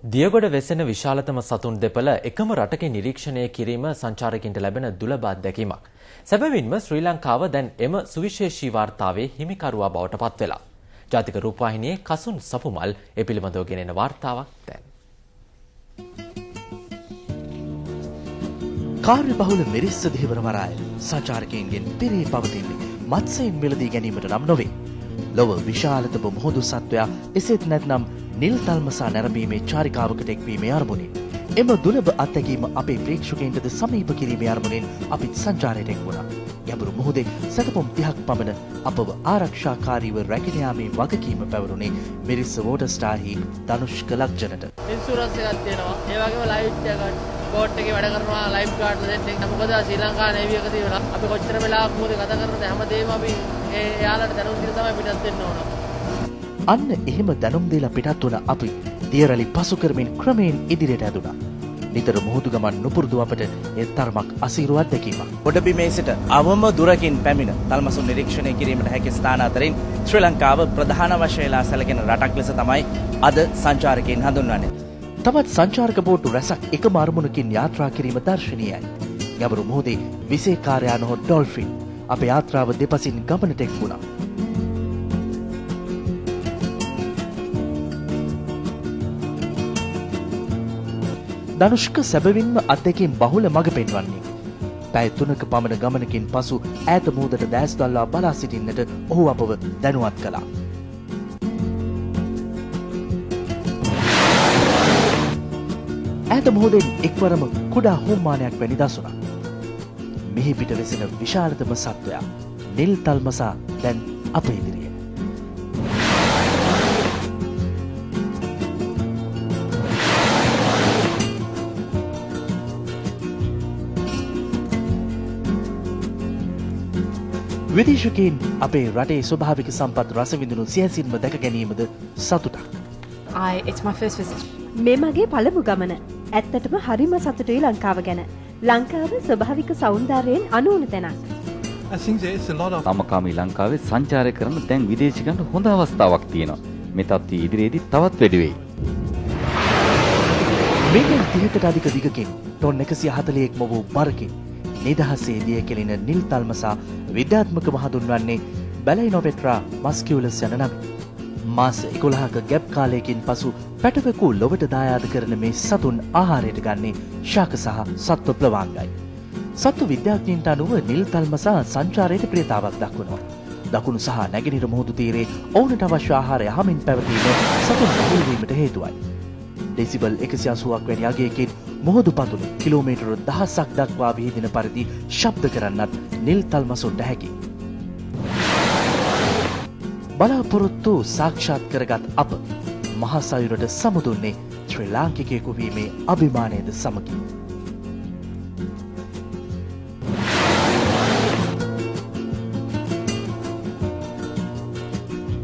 දියගොඩ වෙසෙන විශාලතම සතුන් දෙපළ එකම රටක නිරීක්ෂණය කිරීම සංචාරකින්ට ලැබෙන දුලබ අත්දැකීමක්. සැබවින්ම ශ්‍රී ලංකාව දැන් එම සුවිශේෂී වාර්තාවේ හිමිකරුවා බවට පත් වෙලා. ජාතික රූපවාහිනියේ කසුන් සපුමල් ඒ පිළිබඳව ගෙනෙන වාර්තාවක් දැන්. කාර්යබහුල මිරිස් දෙහිවර වරාය සංචාරකයන්ගෙන් පිරී පවතින්නේ මත්ස්‍යයන් මිලදී ගැනීමට නම් නොවේ. ලොව විශාලතම මුහුදු සත්වයා එසේත් නැත්නම් නිල් තල්මසා නැරඹීමේ චාරිකාවකට එක්වීමේ අරමුණින් එම දුලබ අත්දැකීම අපේ ප්‍රේක්ෂකයන්ටද සමීප කිරීමේ අරමුණින් අපිත් සංචාරයට එක් වුණා. ගැඹුරු මුහුදේ සැතපුම් 30ක් පමණ අපව ආරක්ෂාකාරීව රැගෙන යාමේ වගකීම පැවරුනේ මිරිස් වෝටර් ස්ටාර්හි ධනුෂ්ක ලක්ජනට. ඉන්ෂුරන්ස් එකක් තියෙනවා. ඒ වගේම ලයිෆ් එකක් බෝට් එකේ වැඩ කරනවා ලයිෆ් ගාඩ් දෙන්නෙක්. මොකද ශ්‍රී ලංකා නේවි එක තියෙනවා. අපි කොච්චර වෙලාවක් මොකද කතා කරනද හැමදේම අපි එයාලට දැනුම් දීලා තමයි පිටත් වෙන්න ඕන. අන්න එහෙම දැනුම් දීලා පිටත් වුණ අපි දියරලි පසු කරමින් ක්‍රමයෙන් ඉදිරියට ඇදුණා. නිතර මුහුදු ගමන් නුපුරුදු අපට ඒ තරමක් අසීරු අත්දැකීමක්. ගොඩබිමේ සිට අවම දුරකින් පැමිණ තල්මසුන් නිරීක්ෂණය කිරීමට හැකි ස්ථාන අතරින් ශ්‍රී ලංකාව ප්‍රධාන වශයෙන්ලා සැලකෙන රටක් ලෙස තමයි අද සංචාරකයන් හඳුන්වන්නේ. තවත් සංචාරක බෝට්ටු රැසක් එකම අරමුණකින් යාත්‍රා කිරීම දර්ශනීයයි. ගැඹුරු මුහුදේ විසේකාරයා නොහොත් ඩොල්ෆින් අපේ යාත්‍රාව දෙපසින් ගමනට එක් වුණා. ධනුෂ්ක සැබවින්ම අත්දැකීම් බහුල මඟ පෙන්වන්නේ. පැය 3ක පමණ ගමනකින් පසු ඈත මුහුදට දැස් දල්වා බලා සිටින්නට ඔහු අපව දැනුවත් කළා. ඈත මුහුදෙන් එක්වරම කුඩා හුම්මානයක් වැනි දසුණා. මෙහි පිට වෙසෙන විශාලතම සත්වයා නිල් තල්මසා දැන් අප ඉදිරියේ. විදේශකයන් අපේ රටේ ස්වභාවික සම්පත් රස විඳිනු සියසින්ම දැක ගැනීමද සතුටක්. It's my first visit. මේ මගේ පළමු ගමන. ඇත්තටම හරිම සතුටුයි ලංකාව ගැන. ලංකාව ස්වභාවික සෞන්දර්යයෙන් අනූන තැනක්. සමකාමී ලංකාවේ සංචාරය කරන දැන් විදේශිකයන්ට හොඳ අවස්ථාවක් තියෙනවා. මේ තත්ත්වය ඉදිරියේදී තවත් වැඩි වෙයි. මේකෙන් 30කට අධික දිගකින් ටොන් 141ම වූ බරකින් නිදහසේ දිය කෙලින නිල් තල්මසා විද්‍යාත්මකව හඳුන්වන්නේ බැලයිනොපෙට්‍රා මස්කියුලස් යන නමින්. මාස 11ක ගැප් කාලයකින් පසු පැටවකු ලොවට දායාද කරන මේ සතුන් ආහාරයට ගන්නේ ශාක සහ සත්ව ප්ලවාංගයි. සත්ව විද්‍යාඥයින්ට අනුව නිල් තල්මසා සංචාරයට ප්‍රියතාවක් දක්වනවා. දකුණු සහ නැගෙනහිර මුහුදු තීරයේ ඔවුන්ට අවශ්‍ය ආහාරය හමින් පැවතීම සතුන් බහුල වීමට හේතුවයි. ඩෙසිබල් 180ක් වැනි අගයකින් මුහුදු පතුල කිලෝමීටර 1000ක් දක්වා විහිදෙන පරිදි ශබ්ද කරන්නත් නිල් තල්මසුන්ට හැකි. බලාපොරොත්තු සාක්ෂාත් කරගත් අප මහා සයුරට සමුදුන්නේ ශ්‍රී ලාංකිකයෙකු වීමේ අභිමානයද සමගින්.